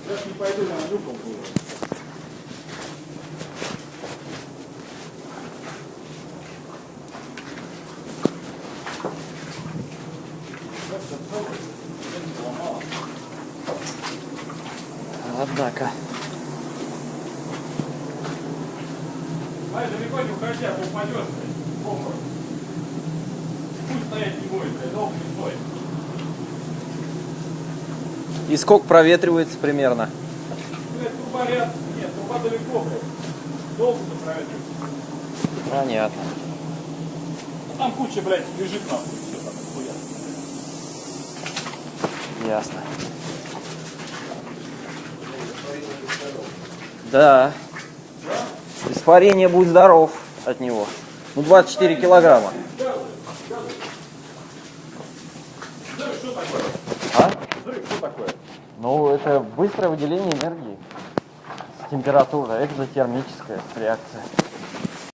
Сейчас не пойду на люком буду. Однако. Ай, далеко не уходи, а то упадешь, блядь, в обморок. Пусть стоять не будет, блядь, долго не стой. И сколько проветривается примерно? Блядь, труба рядом. Нет, труба далеко, блядь. Долго не проветривается. Понятно. Ну, там куча, блядь, лежит нахуй. Все там, хуя. Ясно. Да. Испарение, будь здоров от него. Ну, 24 килограмма. Взрыв, что такое? А? Взрыв, что такое? Ну, это быстрое выделение энергии с температурой, экзотермическая реакция.